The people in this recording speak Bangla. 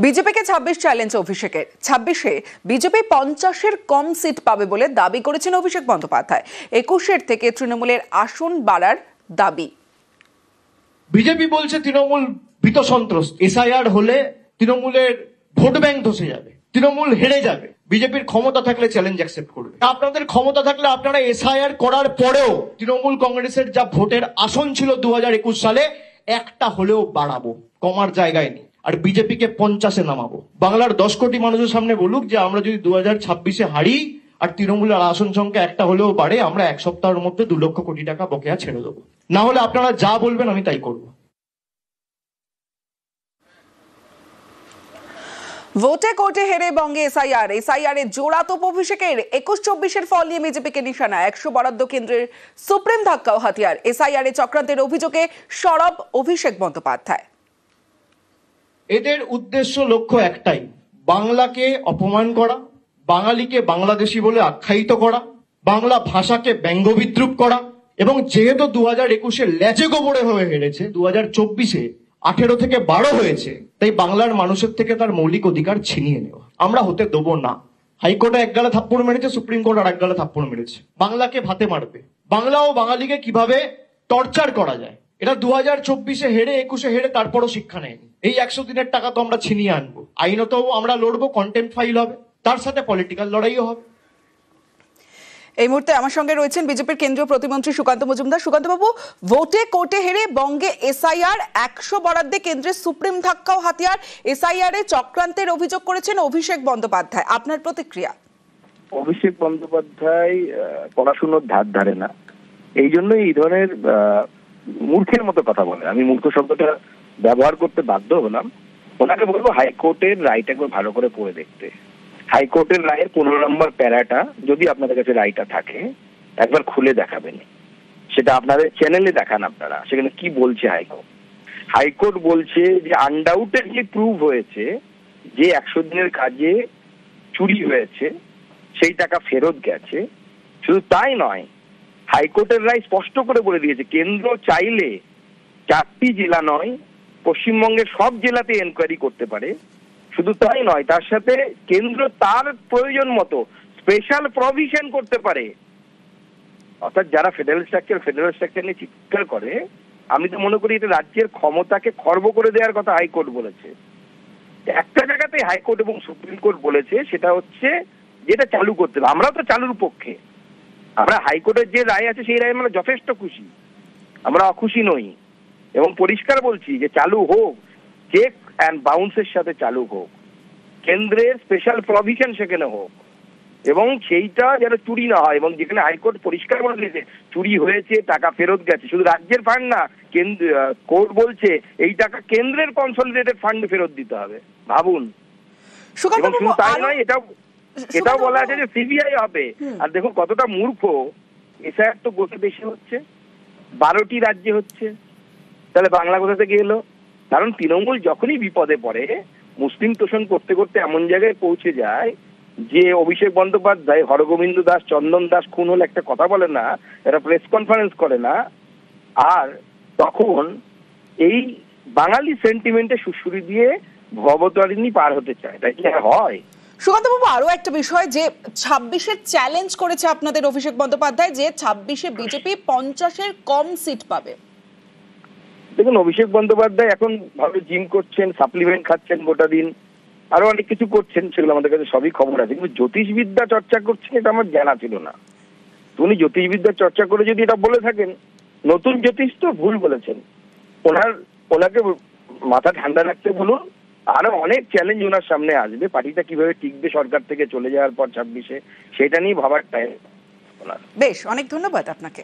বিজেপিকে ২৬ চ্যালেঞ্জ অভিষেকের। ২৬-এ বিজেপি ৫০-এর কম সিট পাবে বলে দাবি করেছেন অভিষেক বন্দ্যোপাধ্যায়। ২১-এর থেকে তৃণমূলের আসন বাড়ার দাবি। বিজেপি বলছে তৃণমূল ভীত সন্ত্রস্ত, এসআইআর হলে তৃণমূলের ভোট ব্যাংক ধসে যাবে, তৃণমূল হেরে যাবে। বিজেপির ক্ষমতা থাকলে চ্যালেঞ্জ অ্যাকসেপ্ট করবে। আপনাদের ক্ষমতা থাকলে আপনারা এসআইআর করার পরেও তৃণমূল কংগ্রেসের যা ভোটের আসন ছিল ২০২১ সালে একটা হলেও বাড়াবো, কমার জায়গায় নেই। আর বিজেপিকে ৫০-এ নামাবো। বাংলার ১০ কোটি মানুষের সামনে বলুক যে আমরা যদি ২০২৬-এ হারি আর তৃণমূলের আসন সংখ্যা একটা হলেও বাড়ে, আমরা এক সপ্তাহের মধ্যে ২ লক্ষ কোটি টাকা বকেয়া ছেড়ে দেবো। না হলে আপনারা যা বলবেন আমি তাই করবো। ভোটে কোর্টে হেরে বঙ্গে এসআইআর এর জোড়া তোপ অভিষেকের। ২১-২৪-এর ফল নিয়ে বিজেপিকে নিশানা। ১০০ বরাদ্দ কেন্দ্রের সুপ্রিম ধাক্কাও হাতিয়ার। এসআইআর এ চক্রান্তের অভিযোগে সরব অভিষেক বন্দ্যোপাধ্যায়। এদের উদ্দেশ্য লক্ষ্য একটাই, বাংলাকে অপমান করা, বাঙালিকে বাংলাদেশি বলে আখ্যায়িত করা, বাংলা ভাষাকে ব্যঙ্গ বিদ্রুপ করা। এবং যেহেতু ২০২১-এ লেজে গোবরে হয়ে হেরেছে, ২০২৪-এ ১৮ থেকে ১২ হয়েছে, তাই বাংলার মানুষের থেকে তার মৌলিক অধিকার ছিনিয়ে নেওয়া আমরা হতে দেবো না। হাইকোর্টে এক গালে থাপ্পড় মেরেছে, সুপ্রিম কোর্ট আর এক গালে থাপ্পড় মেরেছে। বাংলাকে ভাতে মারবে, বাংলা ও বাঙালিকে কিভাবে টর্চার করা যায়, এটা ২০২৪-এ হেরে ২১-এ হেরে তারপরও শিক্ষা নেয়নি। এই ১০০ দিনের টাকা তো আমরা ছিনিয়ে আনবো, আইনত আমরা লড়বো, কন্টেম্প ফাইল হবে, তার সাথে পলিটিক্যাল লড়াইও হবে। এই মুহূর্তে আমার সঙ্গে রয়েছেন বিজেপির কেন্দ্রীয় প্রতিমন্ত্রী সুকান্ত মজুমদার। সুকান্ত বাবু, ভোটে কোর্টে হেরে বঙ্গে এসআইআর, ১০০ বরাদ্দে কেন্দ্রের সুপ্রিম ধাক্কাও হাতিয়ার। এসআইআর এ চক্রান্তের অভিযোগ করেছেন অভিষেক বন্দ্যোপাধ্যায়, আপনার প্রতিক্রিয়া? অভিষেক বন্দ্যোপাধ্যায় পড়াশুনোর ধার ধারে না, এই জন্যই এই ধরনের মূর্খের মতো কথা বলে। আমি মূর্খ শব্দটা ব্যবহার করতে বাধ্য হলাম। ওনাকে বলবো হাইকোর্টের রায়টা একবার ভালো করে পড়ে দেখতে। হাইকোর্টের রায়ের ১৫ নম্বর প্যারাটা যদি আপনাদের কাছে রায়টা থাকে একবার খুলে দেখাবেন, সেটা আপনাদের চ্যানেলে দেখান আপনারা, সেখানে কি বলছে হাইকোর্ট। হাইকোর্ট বলছে যে আনডাউটেডলি প্রুভ হয়েছে যে ১০০ দিনের কাজে চুরি হয়েছে, সেই টাকা ফেরত গেছে। শুধু তাই নয়, হাইকোর্টের রায় স্পষ্ট করে বলে দিয়েছে কেন্দ্র চাইলে ৪টি জেলা নয়, পশ্চিমবঙ্গের সব জেলাতে এনকোয়ারি করতে পারে। শুধু তাই নয়, তার সাথে কেন্দ্র তার প্রয়োজন মতো স্পেশাল প্রভিশন করতে পারে। অর্থাৎ যারা ফেডারেল স্ট্রাকচার নিয়ে চিৎকার করে, আমি তো মনে করি এটা রাজ্যের ক্ষমতাকে খর্ব করে দেওয়ার কথা হাইকোর্ট বলেছে। একটা জায়গাতে হাইকোর্ট এবং সুপ্রিম কোর্ট বলেছে, সেটা হচ্ছে যেটা চালু করতে হবে। আমরাও তো চালুর পক্ষে, আমরা হাইকোর্টের যে রায় আছে সেই রায় আমরা যথেষ্ট খুশি, আমরা অখুশি নই। এবং পরিষ্কার বলছি যে চালু হোক, চেক অ্যান্ড বাউন্সের সাথে চালু হোক, কেন্দ্রের স্পেশাল প্রভিশন সেখানে হোক, এবং সেইটা যেন চুরি না হয়। এবং যেখানে হাইকোর্ট পরিষ্কার বলে দিয়েছে চুরি হয়েছে, টাকা ফেরত গেছে, শুধু রাজ্যের ফান্ড না, কোর্ট বলছে এই টাকা কেন্দ্রের কনসলিডেটেড ফান্ডে ফেরত দিতে হবে। ভাবুন। এবং শুধু তাই নয়, এটাও বলা আছে যে সিবিআই হবে। আর দেখুন কতটা মূর্খ, এসআইআর তো গোটা দেশে হচ্ছে, ১২টি রাজ্যে হচ্ছে, তাহলে বাংলা কোথা থেকে এলো? কারণ তৃণমূল যখনই বিপদে পড়ে মুসলিম তোষণ করতে করতে এমন জায়গায় পৌঁছে যায় যে অভিষেক বন্দ্যোপাধ্যায় হরগোবিন্দ দাস, চন্দন দাস খুন হলে একটা কথা বলে না, একটা প্রেস কনফারেন্স করে না, আর তখন এই বাঙালি সেন্টিমেন্টে সুড়সুড়ি দিয়ে ভবতারিণী পার হতে চায়। তাই কি হয়? সুকান্ত বাবু, আরো একটা বিষয় যে ২৬-এর চ্যালেঞ্জ করেছে আপনাদের অভিষেক বন্দ্যোপাধ্যায়, যে ২৬-এ বিজেপি ৫০-এর কম সিট পাবে। দেখুন, অভিষেক বন্দ্যোপাধ্যায় এখন ভাবে জিম করছেন, সাপ্লিমেন্ট খাচ্ছেন গোটা দিন, আরো অনেক কিছু করছেন, সেগুলো আমাদের কাছে সবই খবর আছে। কিন্তু জ্যোতিষবিদ্যা চর্চা করছেন এটা আমার জানা ছিল না। উনি জ্যোতিষবিদ্যা চর্চা করে যদি এটা বলে থাকেন, নতুন জ্যোতিষ তো ভুল বলেছেন। ওনাকে মাথা ঠান্ডা রাখতে বলুন। আরো অনেক চ্যালেঞ্জ ওনার সামনে আসবে, পার্টিটা কিভাবে টিকবে সরকার থেকে চলে যাওয়ার পর ২৬-এ, সেটা নিয়ে ভাবার টাইম ওনার। বেশ, অনেক ধন্যবাদ আপনাকে।